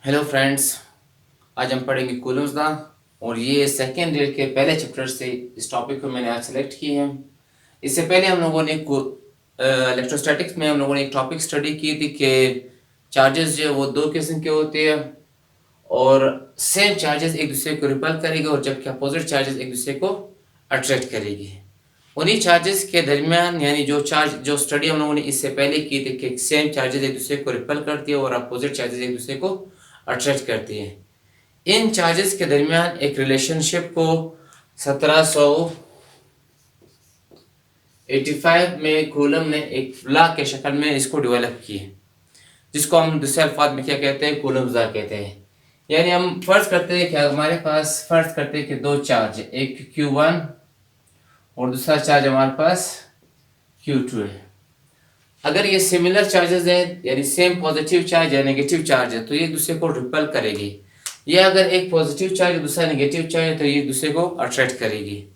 Hello friends. आज हम पढ़ेंगे कूलम्स लॉ और ये सेकेंड ईयर के पहले चैप्टर से इस टॉपिक को मैंने आज सेलेक्ट किए हैं। इससे पहले हम लोगों ने इलेक्ट्रोस्टैटिक्स में हम लोगों ने एक टॉपिक स्टडी की थी कि चार्जेस जो है वो दो किस्म के होते हैं और सेम चार्जेस एक दूसरे को रिपल करेंगे और जबकि अपोजिट चार्जेस एक दूसरे को अट्रैक्ट करेगी। उन्हीं चार्जेस के दरमियान यानी जो स्टडी हम लोगों ने इससे पहले की थी कि सेम चार्जेस एक दूसरे को रिपल करती है और अपोजिट चार्जेस एक दूसरे को अट्रैक्ट करती है। इन चार्जेस के दरमियान एक रिलेशनशिप को 1785 में कूलम ने एक लॉ के शक्ल में इसको डेवलप की है, जिसको हम दूसरे अल्फाज में क्या कहते हैं, कूलम्स लॉ कहते हैं। यानी हम फर्ज करते हैं कि हमारे पास फर्ज करते हैं कि दो चार्ज है, एक Q1 और दूसरा चार्ज हमारे पास Q2 है। अगर ये सिमिलर चार्जेस हैं यानी सेम पॉजिटिव चार्ज या नेगेटिव चार्ज है तो ये एक दूसरे को रिपल करेगी, या अगर एक पॉजिटिव चार्ज दूसरा नेगेटिव चार्ज है तो ये एक दूसरे को अट्रैक्ट करेगी।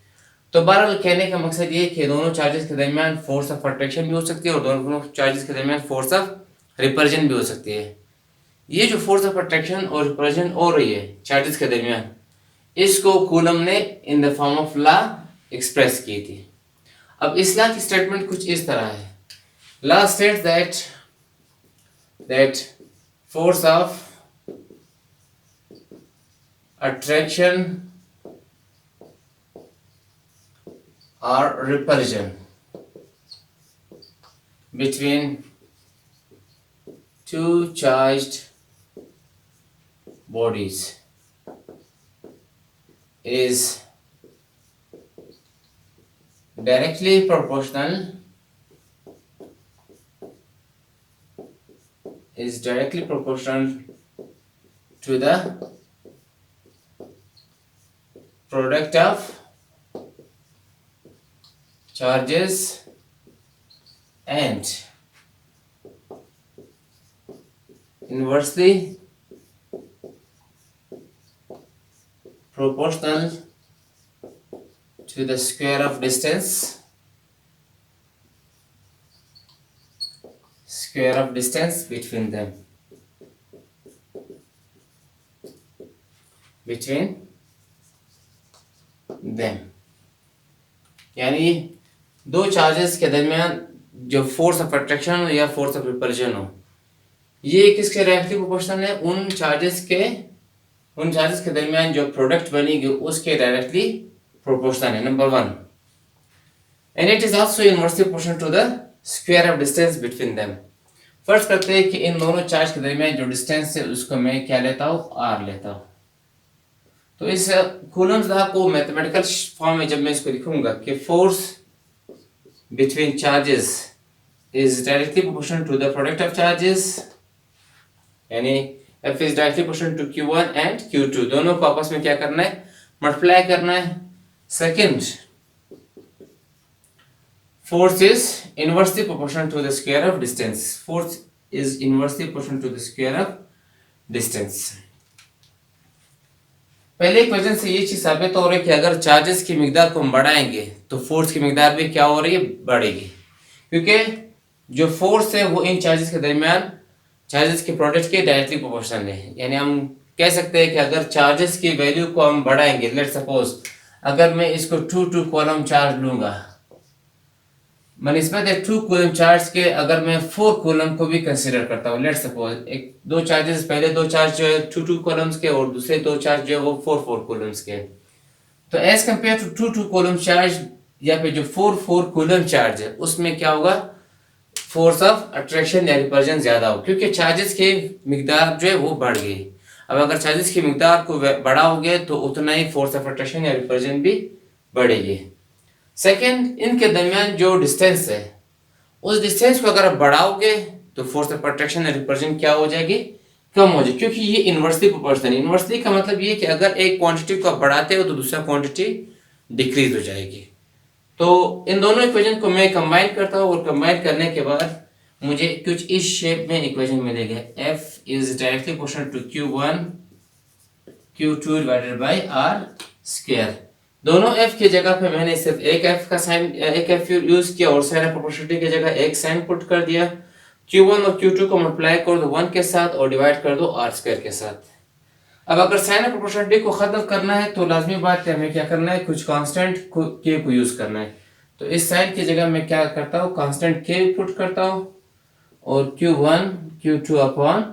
तो बहरहाल कहने का मकसद ये है कि दोनों चार्जेस के दरमियान फोर्स ऑफ अट्रैक्शन भी हो सकती है और दोनों चार्जेस के दरमियान फोर्स ऑफ रिपल्जन भी हो सकती है। ये जो फोर्स ऑफ अट्रैक्शन और रिपल्जन हो रही है चार्जेस के दरमियान, इसको कूलम ने in the form of law express की थी। अब इस लॉ की स्टेटमेंट कुछ इस तरह है। Law states that force of attraction or repulsion between two charged bodies is directly proportional to the product of charges and inversely proportional to the square of distance between them यानी दो charges के दरमियान जो force of attraction हो या force of repulsion हो, ये किसके डायरेक्टली प्रोपोर्शनल है, उन चार्जेस के दरमियान जो प्रोडक्ट बनेगी उसके डायरेक्टली प्रोपोर्शनल है, number 1। And it is also inversely proportional to the square of distance between them. फर्ज करते हैं कि इन दोनों चार्ज के दरमियान जो डिस्टेंस है उसको मैं क्या लेता हूँ, r लेता हूँ। तो इस कूलम्स लॉ को मैथमेटिकल फॉर्म में जब मैं इसको लिखूंगा कि force between charges is directly proportional to the product of charges, यानी F is directly proportional to Q1 and Q2, दोनों को आपस में क्या करना है, मल्टीप्लाई करना है। Second, force is inversely proportional to the square of distance. Force is inversely proportional to the square of distance. पहले इक्वेशन से ये चीज साबित हो रही है कि अगर चार्जेस की मिकदार को हम बढ़ाएंगे तो फोर्स की मिकदार भी क्या हो रही है, बढ़ेगी, क्योंकि जो फोर्स है वो इन चार्जेस के दरमियान चार्जेस के प्रोडक्ट के डायरेक्टली प्रोपोर्शनल है। यानी हम कह सकते हैं कि अगर चार्जेस की वैल्यू को हम बढ़ाएंगे, लेट्स सपोज अगर मैं इसको 2 कॉलम चार्ज लूंगा बनिस्बत 2 कूलम चार्ज के, अगर मैं 4 कूलम को भी कंसीडर करता हूँ, लेट्स सपोज दो चार्जेस, पहले दो चार्ज जो है 2 कॉलम्स के और दूसरे दो चार्ज जो है वो 4 कूलम्स के, तो as compared to 2 coulomb charge या फिर जो 4 कूलम चार्ज है उसमें क्या होगा, फोर्स ऑफ अट्रैक्शन या रिपल्जन ज्यादा हो, क्योंकि चार्जेस की मिकदार जो है वो बढ़ गई। अब अगर चार्जेस की मिकदार को बढ़ाओगे तो उतना ही फोर्स ऑफ अट्रैक्शन या रिपल्जन भी बढ़ेगी। सेकेंड, इनके दरमियान जो डिस्टेंस है उस डिस्टेंस को अगर आप बढ़ाओगे तो फोर्स ऑफ अट्रैक्शन या रिपल्जन क्या हो जाएगी, कम हो जाएगी, क्योंकि ये इनवर्सली प्रोपोर्शनल। इनवर्सली का मतलब ये कि अगर एक क्वांटिटी को आप बढ़ाते हो तो दूसरा क्वांटिटी डिक्रीज हो जाएगी। तो इन दोनों इक्वेशन को मैं कंबाइन करता हूँ और कंबाइन करने के बाद मुझे कुछ इस शेप में इक्वेशन मिलेगा, F is directly proportional to Q1 Q2 divided by R square. दोनों F की जगह पे मैंने सिर्फ एक F यूज किया और साइन ऑफ प्रोपोर्शनलिटी की जगह एक साइन पुट कर दिया, Q1 और Q2 को मल्टीप्लाई कर दो 1 के साथ और डिवाइड कर दो आर स्क्वायर के साथ। अब अगर साइन ऑफ प्रोपोर्शनलिटी को खत्म करना है तो लाजमी बात है हमें क्या करना है, कुछ कांस्टेंट के को यूज करना है। तो इस साइन की जगह मैं क्या करता हूँ, कांस्टेंट के पुट करता हूँ और Q1 Q2 upon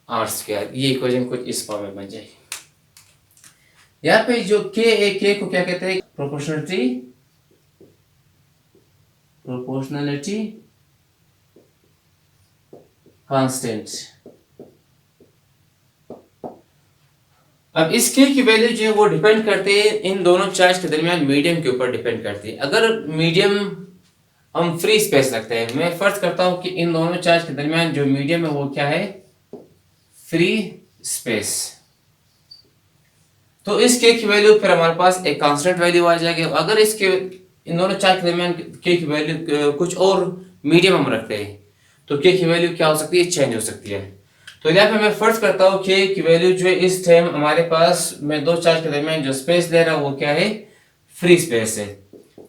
R square, ये इक्वेशन कुछ इस फॉर्म में बन जाएगी। यहाँ पे जो के को क्या कहते हैं, प्रोपोर्शनलिटी कांस्टेंट। अब इस के की वैल्यू जो है वो डिपेंड करती है इन दोनों चार्ज के दरमियान मीडियम के ऊपर डिपेंड करती है। अगर मीडियम हम फ्री स्पेस रखते हैं, मैं फर्ज करता हूं कि इन दोनों चार्ज के दरमियान जो मीडियम है वो क्या है, फ्री स्पेस, तो इस के की वैल्यू फिर हमारे पास एक कांस्टेंट वैल्यू आ जाएगी। अगर इसके इन दोनों चार्ज के दरमियान के की वैल्यू कुछ और मीडियम हम रखते हैं तो के की वैल्यू क्या हो सकती है, चेंज हो सकती है। तो यहाँ पे मैं फर्ज करता हूँ के की वैल्यू जो है इस टाइम हमारे पास मैं दो चार्ज के दरमियान जो स्पेस ले रहा हूँ वो क्या है, फ्री स्पेस है।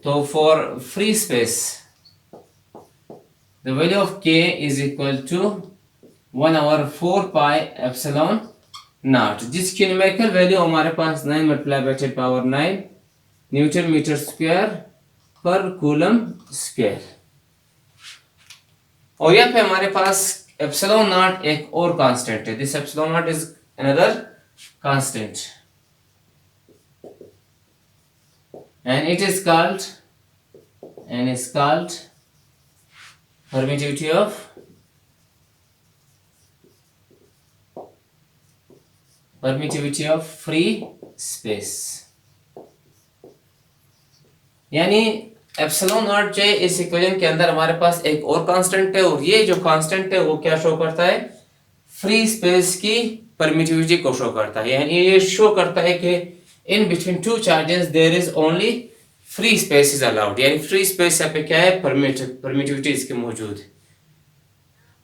तो for free space the value of K is equal to 1/4 pi epsilon naught, जिसकी न्यूमेरिकल वैल्यू हमारे पास 9 multiply by 10 power 9 newton metre square per coulomb square. और यहाँ पे हमारे पास एप्सिलॉन नॉट एक और कांस्टेंट है, this epsilon naught is another constant and it is called permittivity of free space। यानी एप्सिलॉन नॉट जो है इस इक्वेशन के अंदर हमारे पास एक और कांस्टेंट है और ये जो कांस्टेंट है वो क्या शो करता है, फ्री स्पेस की परमिटिविटी को शो करता है। यानी ये शो करता है कि in between two charges there is only free space is allowed, यानी फ्री स्पेस यहाँ पे क्या है, परमिटिविटी इसकी मौजूद है।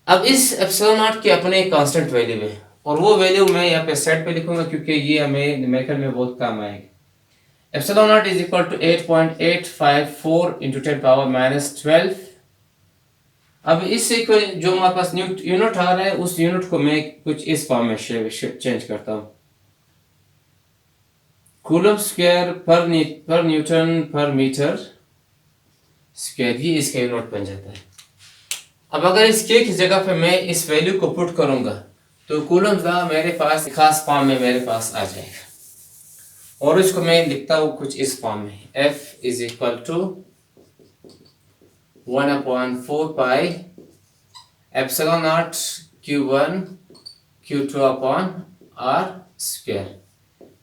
अब इस एप्सिलॉन नॉट की अपने कांस्टेंट वैल्यू है और वो वैल्यू मैं यहाँ पे सेट पे लिखूंगा क्योंकि ये हमें न्यूमेरिकल में बहुत काम आएगा। Epsilon naught is equal to 8.854 into 10 power -12। अब इस जो हमारे पास यूनिट आ रहा है उस यूनिट को मैं कुछ इस फॉर्म में चेंज करता हूँ, कूलम स्क्वायर पर न्यूटन पर मीटर स्क्वायर, ये इसका यूनिट बन जाता है। अब अगर इस के की जगह पे मैं इस वैल्यू को पुट करूंगा तो कूलम लॉ मेरे पास खास फॉर्म में मेरे पास आ जाएगा और इसको मैं लिखता हूँ कुछ इस फॉर्म में, F is equal to 1/4 pi epsilon naught Q1 Q2 upon R square.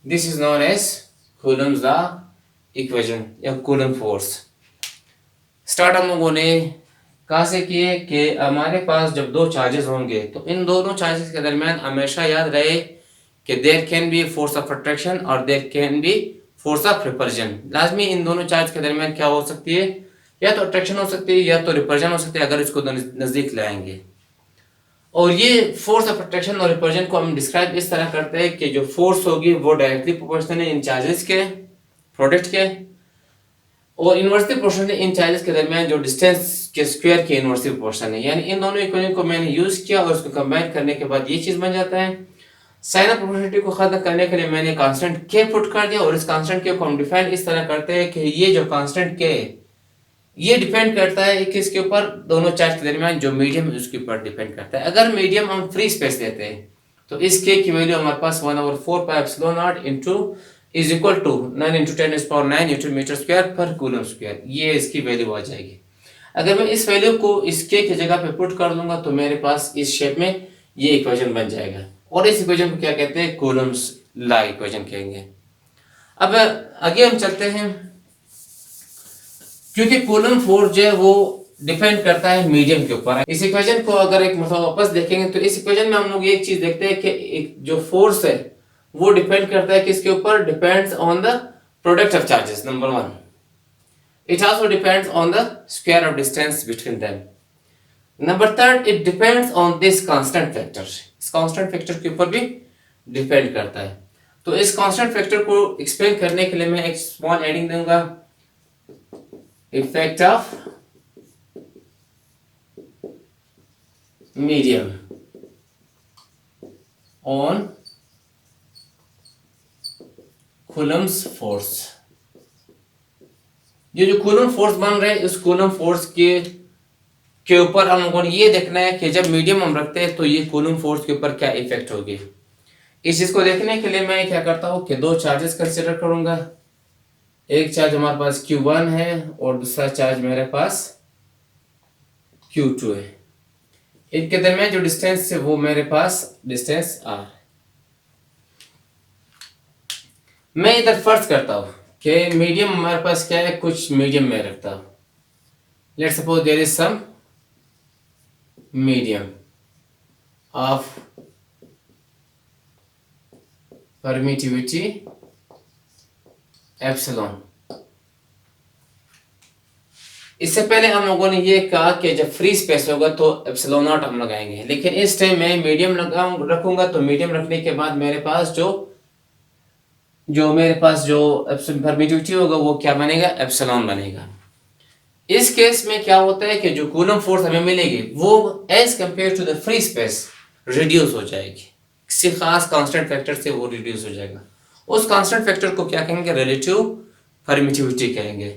This is known as Coulomb's law equation या कूलम फोर्स। स्टार्ट हम लोगों ने कहा से किए कि हमारे पास जब दो चार्जेस होंगे तो इन दोनों चार्जेस के दरमियान हमेशा याद रहे कि there can be force of attraction और there can be force of repulsion. लाजमी इन दोनों चार्ज के दरमियान क्या हो सकती है, या तो अट्रैक्शन हो सकती है या तो रिपल्जन हो सकती है अगर इसको नजदीक लाएंगे। और ये फोर्स ऑफ अट्रैक्शन और रिपल्जन को हम डिस्क्राइब इस तरह करते हैं कि जो फोर्स होगी वो डायरेक्टली प्रोपोर्शनल है इन चार्जेस के प्रोडक्ट के और इनवर्सली प्रोपोर्शनल इन चार्जेस के दरमियान जो डिस्टेंस के स्क्वायर के इनवर्सली प्रोपोर्शनल है। यानी इन दोनों इक्वेशन को मैंने यूज किया और उसको कंबाइन करने के बाद ये चीज बन जाता है। साइन ऑफ प्रोपोर्शनलिटी को खत्म करने के लिए मैंने कांस्टेंट के पुट कर दिया और इस कांस्टेंट के को हम डिफाइन इस तरह करते हैं कि ये जो कांस्टेंट के ये डिपेंड करता है किसके ऊपर, दोनों चार्ज के दरमियान जो मीडियम है उसके ऊपर डिपेंड करता है। अगर मीडियम हम फ्री स्पेस लेते हैं तो इस के की वैल्यू हमारे पास 1/4 pi epsilon naught into is equal to 9 × 10⁻⁹ newton metre square per coulomb square, ये इसकी वैल्यू आ जाएगी। अगर मैं इस वैल्यू को इस के की जगह पे पुट कर दूंगा तो मेरे पास इस शेप में ये इक्वेशन बन जाएगा और इस इक्वेशन को क्या कहते हैं, कूलम्स लॉ इक्वेशन कहेंगे। अब आगे हम चलते हैं, क्योंकि कूलम फोर्स जो है वो डिपेंड करता है मीडियम के ऊपर। इस इक्वेशन को अगर एक मतलब वापस देखेंगे तो इस इक्वेशन में हम लोग एक चीज देखते हैं कि एक जो फोर्स है वो डिपेंड करता है किसके ऊपर, depends on the product of charges number 1। It also depends on the square of distance between them. Number 3 it depends on this constant factor, इस कांस्टेंट फैक्टर के ऊपर भी डिपेंड करता है। तो इस कांस्टेंट फैक्टर को एक्सप्लेन करने के लिए मैं एक स्मॉल एडिंग दूंगा, effect of medium on Coulomb's force. ये जो कूलम फोर्स बन रहे हैं, इस कूलम फोर्स के ऊपर हम लोगों ने ये देखना है कि जब मीडियम हम रखते हैं तो ये कूलम फोर्स के ऊपर क्या इफेक्ट होगी। इस चीज को देखने के लिए मैं क्या करता हूँ कि दो चार्जेस कंसिडर करूंगा। एक चार्ज हमारे पास Q1 है और दूसरा चार्ज मेरे पास Q2 है। इनके दरमियान जो डिस्टेंस है वो मेरे पास डिस्टेंस R। मैं इधर फर्ज करता हूँ कि मीडियम हमारे पास क्या है, कुछ मीडियम में रखता हूँ। Let's suppose there is some medium of permittivity epsilon. इससे पहले हम लोगों ने ये कहा कि जब फ्री स्पेस होगा तो एप्सिलॉन नॉट हम लगाएंगे, लेकिन इस टाइम मैं मीडियम रखूंगा। तो मीडियम रखने के बाद मेरे पास जो परमिटिविटी होगा वो क्या बनेगा, एप्सिलॉन बनेगा। इस केस में क्या होता है कि जो कूलम फोर्स हमें मिलेगी वो as compared to the free space reduce हो जाएगी, किसी खास कांस्टेंट फैक्टर से वो रिड्यूस हो जाएगा। उस कांस्टेंट फैक्टर को क्या कहेंगे, रिलेटिव परमिटिविटी कहेंगे।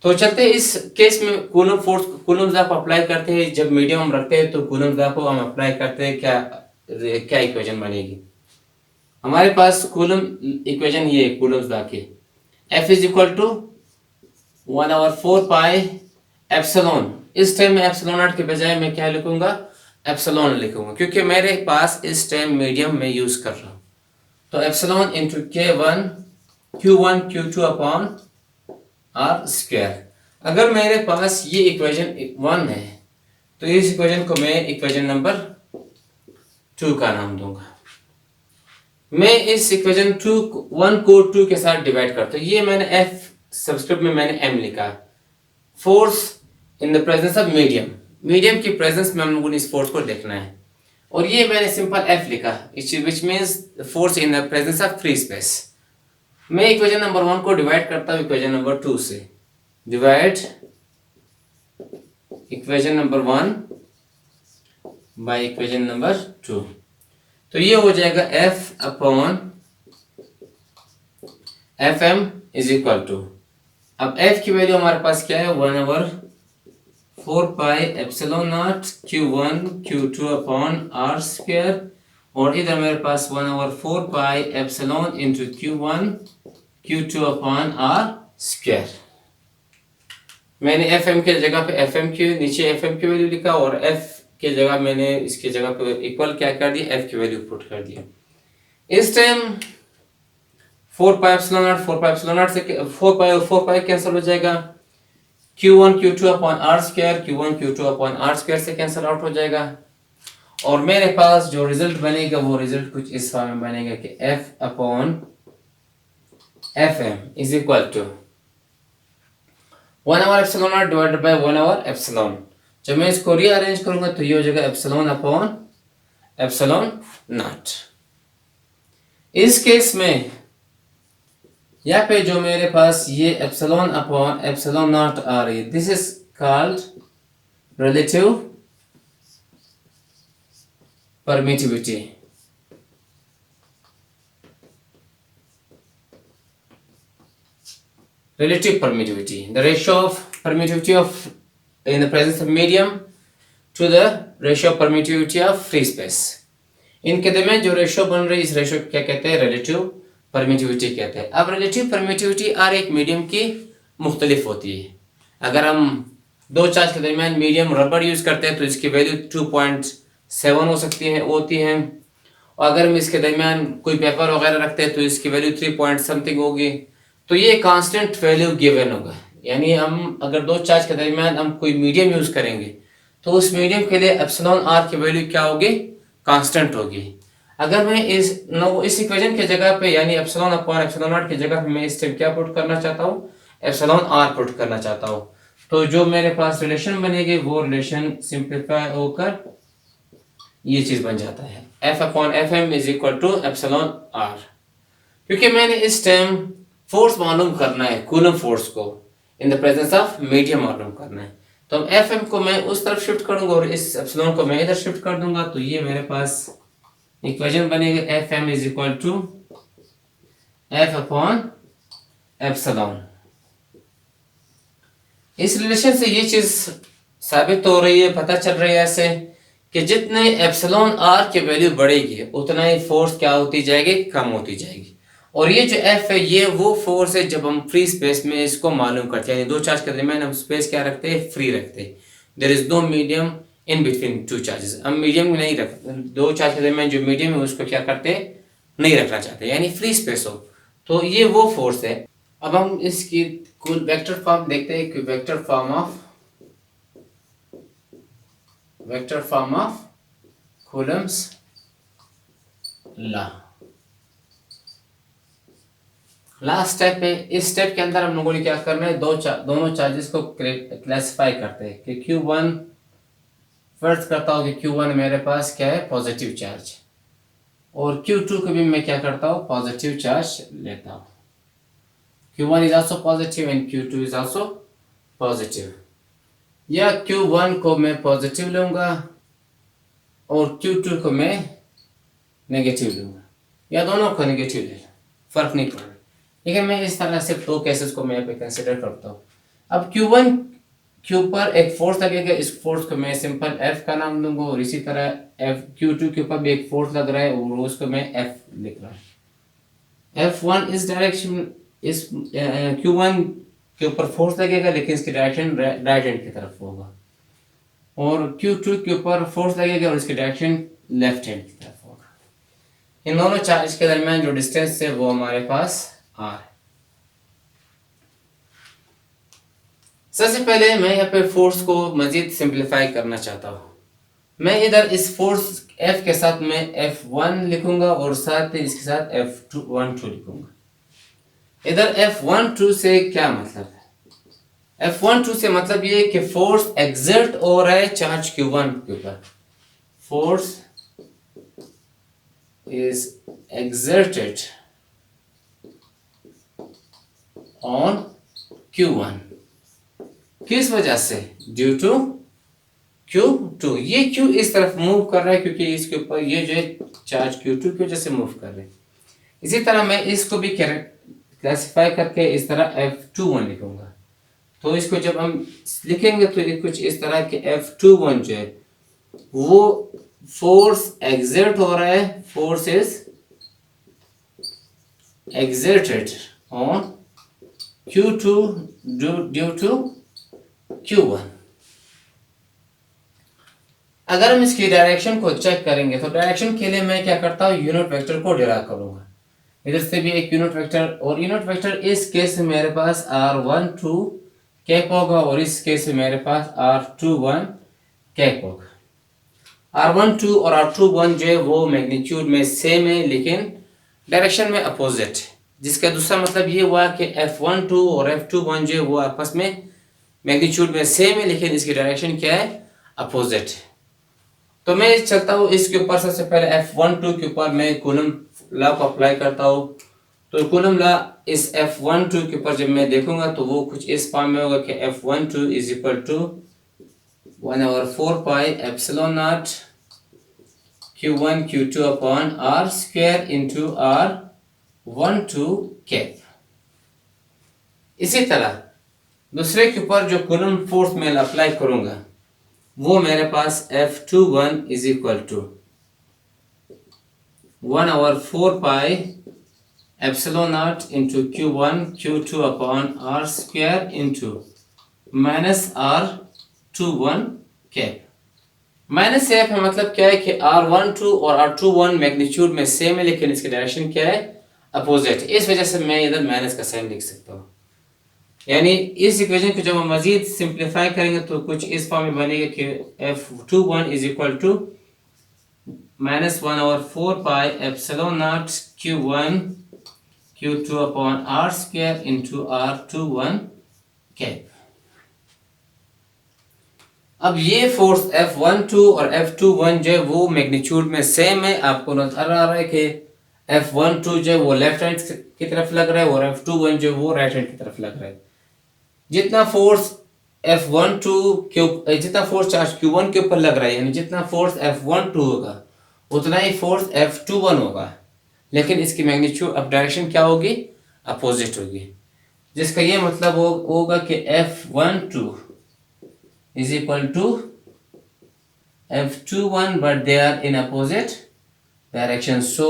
तो चलते हैं इस केस में कूलम फोर्स, कूलम्स लॉ को अप्लाई करते हैं। जब मीडियम हम रखते हैं तो कूलम्स लॉ को हम अप्लाई करते हैं। क्या इक्वेशन बनेगी हमारे पास, कूलम इक्वेशन ये कूलम्स लॉ की, F is equal to 1/4 pi epsilon. इस टाइम में एप्सिलॉन नॉट के बजाय मैं क्या लिखूंगा, एप्सिलॉन लिखूंगा, क्योंकि मेरे पास इस टाइम मीडियम में यूज कर रहा हूं। तो epsilon into Q1 Q2 upon R square. अगर मेरे पास ये इक्वेशन 1 है तो इस इक्वेशन को मैं इक्वेशन नंबर 2 का नाम दूंगा। मैं इस इक्वेशन 1 को 2 के साथ डिवाइड करता हूं। ये मैंने F सब्सक्रिप्ट में मैंने M लिखा, force in the presence of medium. Medium की प्रेजेंस में हम लोगों ने इस फोर्स को देखना है। और ये मैंने सिंपल F लिखा, which means force in the presence of free space. मैं इक्वेशन नंबर 1 को डिवाइड करता हूं इक्वेशन नंबर 2 से। Divide equation number 1 by equation number 2, तो ये हो जाएगा F upon Fm is equal to, अब F की वैल्यू हमारे पास क्या है, 1/4 pi epsilon naught Q1 Q2 upon R square, और इधर मेरे पास 1/4 pi epsilon into Q1 Q2 upon R square. मैंने Fm के जगह पे Fm के नीचे Fm की वैल्यू लिखा और F के जगह मैंने इसके जगह पे इक्वल क्या कर दिया, F की वैल्यू पुट कर दिया। इस टाइम 4 पाई एप्सिलॉन नॉट से 4 पाई कैंसिल हो जाएगा। Q1 Q2 upon R square, Q1 Q2 upon R square से कैंसिल आउट हो जाएगा। और मेरे पास जो रिजल्ट बनेगा वो रिजल्ट कुछ इस फॉर्म में बनेगा कि F upon Fm is equal to 1/एप्सिलॉन डिवाइडेड बाय 1/एप्सिलॉन। जब मैं इसको रीअरेंज करूंगा तो ये हो जाएगा एप्सिलॉन अपॉन एप्सिलॉन नॉट। इस केस में यहाँ पे जो मेरे पास ये एप्सिलॉन अपॉन एप्सिलॉन नॉट आ रही है, this is called relative permittivity. Relative permittivity, the ratio of permittivity of in the presence of medium to the ratio of permittivity of free space। इनके दरमियान जो रेशियो बन रही है इस रेशियो क्या कहते हैं, रिलेटिव परमिटिविटी कहते हैं। अब रिलेटिव परमिटिविटी हर एक मीडियम की मुख्तलिफ होती है। अगर हम दो चार्ज के दरमियान मीडियम रबर यूज करते हैं तो इसकी वैल्यू 2.7 हो सकती है होती है, और अगर हम इसके दरमियान कोई पेपर वगैरह रखते हैं तो इसकी वैल्यू 3 पॉइंट समथिंग होगी। तो ये कांस्टेंट वैल्यू गिवन होगा, यानी हम अगर दो चार्ज के दरमियान हम कोई मीडियम यूज करेंगे तो उस मीडियम के लिए एप्सिलॉन आर की वैल्यू क्या होगी, कांस्टेंट होगी। अगर मैं इस इक्वेशन के जगह पे यानी एप्सिलॉन अपॉन एप्सिलॉन नॉट की जगह पे मैं इस टाइम क्या पुट करना चाहता हूँ, एप्सिलॉन आर पुट करना चाहता हूँ, तो जो मेरे पास रिलेशन बनेगी वो रिलेशन सिंप्लीफाई होकर ये चीज बन जाता है, F upon Fm is equal to epsilon R. क्योंकि मैंने इस टाइम फोर्स मालूम करना है, कूलम फोर्स को इन द प्रेजेंस ऑफ मीडियम मालूम करना है। तो अब एफ एम को मैं उस तरफ शिफ्ट करूंगा और इस एप्सिलॉन को मैं इधर शिफ्ट कर दूंगा, तो ये मेरे पास इक्वेशन बनेगी F M is equal to F upon epsilon. इस रिलेशन से ये चीज साबित हो रही है, पता चल रही है ऐसे कि जितने एप्सिलॉन आर की वैल्यू बढ़ेगी उतना ही फोर्स क्या होती जाएगी, कम होती जाएगी। और ये जो एफ है ये वो फोर्स है जब हम फ्री स्पेस में इसको मालूम करते हैं, यानी दो चार्ज के दरमियान हम स्पेस क्या रखते हैं, फ्री रखते हैं। There is no medium in between two charges, हम मीडियम नहीं रखते, दो चार्ज के दरमियान जो मीडियम है उसको क्या करते हैं, नहीं रखना चाहते, यानी फ्री स्पेस हो। तो ये वो फोर्स है। अब हम इसकी कुल वेक्टर फॉर्म देखते हैं कि vector form of Coulomb's law. Last step है, इस स्टेप के अंदर हम लोगों ने क्या करना है, दोनों चार्जेस को क्लासिफाई करते हैं कि Q1 फर्ज करता हूँ कि Q1 मेरे पास क्या है, पॉजिटिव चार्ज, और Q2 को भी मैं क्या करता हूँ, पॉजिटिव चार्ज लेता हूँ। Q1 is also positive and Q2 is also positive। या Q1 को मैं पॉजिटिव लूंगा और Q2 को मैं नेगेटिव लूंगा, या दोनों को नेगेटिव ले, फर्क नहीं पड़ रहा। लेकिन मैं इस तरह से दो केसेस को मैं यहाँ पे कंसिडर करता हूँ। अब Q1 के ऊपर एक फोर्स लगेगा, इस फोर्स को मैं सिंपल F का नाम दूंगा, और इसी तरह Q2 के ऊपर भी एक फोर्स लग रहा है और उसको मैं F लिख रहा हूँ। F1 इस डायरेक्शन, इस Q1 के ऊपर फोर्स लगेगा लेकिन इसकी डायरेक्शन राइट हैंड की तरफ होगा, और Q2 के ऊपर फोर्स लगेगा और इसकी डायरेक्शन लेफ्ट हैंड की तरफ होगा। इन दोनों चार्ज के दरमियान जो डिस्टेंस है वो हमारे पास R है। सबसे पहले मैं यहाँ पे फोर्स को मजीद सिंप्लीफाई करना चाहता हूँ। मैं इधर इस फोर्स F के साथ मैं F1 लिखूंगा और साथ ही इसके साथ F12 लिखूंगा। इधर F12 से क्या मतलब है, F12 से मतलब ये कि फोर्स एक्सर्ट हो रहा है चार्ज Q1 के ऊपर, force is exerted on Q1। किस वजह से, ड्यू टू Q2। ये Q इस तरफ मूव कर रहा है क्योंकि इसके ऊपर ये जो चार्ज Q2 की वजह से मूव कर रहे हैं। इसी तरह मैं इसको भी क्लासिफाई करके इस तरह F21 लिखूंगा। तो इसको जब हम लिखेंगे तो ये कुछ इस तरह के F21 जो है वो फोर्स एक्सर्ट हो रहा है, force is exerted on Q2 due to Q1। अगर हम इसकी डायरेक्शन को चेक करेंगे तो डायरेक्शन के लिए मैं क्या करता हूँ, यूनिट वेक्टर को डिराइव करूंगा। इधर से भी एक यूनिट वेक्टर, और यूनिट वेक्टर इस केस में मेरे पास R12 कैप होगा और इस केस में मेरे पास R21 कैप होगा। R12 और R21 जो है वो मैग्नीट्यूड में सेम है लेकिन डायरेक्शन में अपोजिट है, जिसका दूसरा मतलब ये हुआ कि F12 और F21 जो है वो आपस में मैग्नीट्यूड में सेम है लेकिन इसकी डायरेक्शन क्या है, अपोजिट है। तो मैं चलता हूँ इसके ऊपर, सबसे पहले F12 के ऊपर मैं कूलम लॉ को अप्लाई करता हूँ। तो कूलम लॉ इस F12 के ऊपर जब मैं देखूंगा तो वो कुछ इस फॉर्म में होगा कि F12 is equal to 1/4 pi epsilon naught Q1 Q2 upon R square into R12 cap. इसी तरह दूसरे के ऊपर जो कूलम फोर्स मैं अप्लाई करूंगा वो मेरे पास F21 is equal to 1/4 pi epsilon naught into Q1 Q2 upon R square into minus R21 cap. Minus F का मतलब क्या है कि R12 और R21 मैग्नीट्यूड में सेम है लेकिन इसकी डायरेक्शन क्या है, अपोजिट। इस वजह से मैं इधर माइनस का साइन लिख सकता हूँ। यानी इस इक्वेशन को जब हम मजीद सिंप्लीफाई करेंगे तो कुछ इस फॉर्म में बनेगा कि F21 is equal to -1/4 pi epsilon naught Q1 Q2 upon R square into R21 cap. अब ये फोर्स F12 और F21 जो है वो मैग्नीट्यूड में सेम है। आपको नजर आ रहा है कि F12 जो है वो लेफ्ट हैंड की तरफ लग रहा है और F21 जो है वो राइट हैंड की तरफ लग रहा है। जितना फोर्स F12 के जितना फोर्स चार्ज Q1 के ऊपर लग रहा है, यानी जितना फोर्स F12 होगा उतना ही फोर्स F21 होगा, लेकिन इसकी मैग्नीट्यूड ऑफ डायरेक्शन क्या होगी, अपोजिट होगी। जिसका ये मतलब होगा कि F12 is equal to F21 but they are in opposite direction. So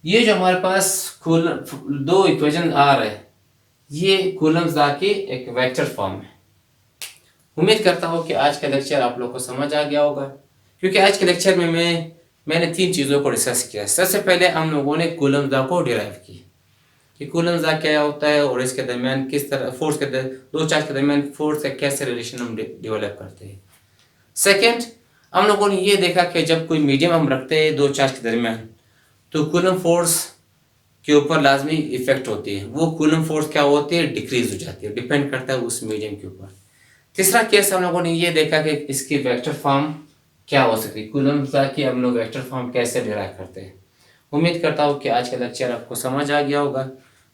ये जो हमारे पास दो इक्वेशन आ रहे हैं, ये कूलम्स लॉ की एक वेक्टर फॉर्म है। उम्मीद करता हूँ कि आज का लेक्चर आप लोग को समझ आ गया होगा, क्योंकि आज के लेक्चर में मैंने तीन चीज़ों को डिस्कस किया। सबसे पहले हम लोगों ने कूलम्स लॉ को डिराइव की कि कूलम्स लॉ क्या होता है और इसके दरमियान किस तरह फोर्स के दो चार्ज के दरमियान फोर्स का कैसे रिलेशन हम डेवलप करते हैं। सेकेंड, हम लोगों ने ये देखा कि जब कोई मीडियम हम रखते हैं दो चार्ज के दरमियान, तो कूलम फोर्स के ऊपर लाजमी इफेक्ट होती है। वो कूलम फोर्स क्या होती है, डिक्रीज हो जाती है, डिपेंड करता है उस मीडियम के ऊपर। तीसरा केस हम लोगों ने ये देखा कि इसकी वेक्टर फॉर्म क्या हो सकती है, कूलम लॉ की हम लोग वेक्टर फॉर्म कैसे डिराइव करते हैं। उम्मीद करता हूँ कि आज का लेक्चर आपको समझ आ गया होगा।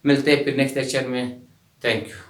मिलते हैं फिर नेक्स्ट लेक्चर में। Thank you.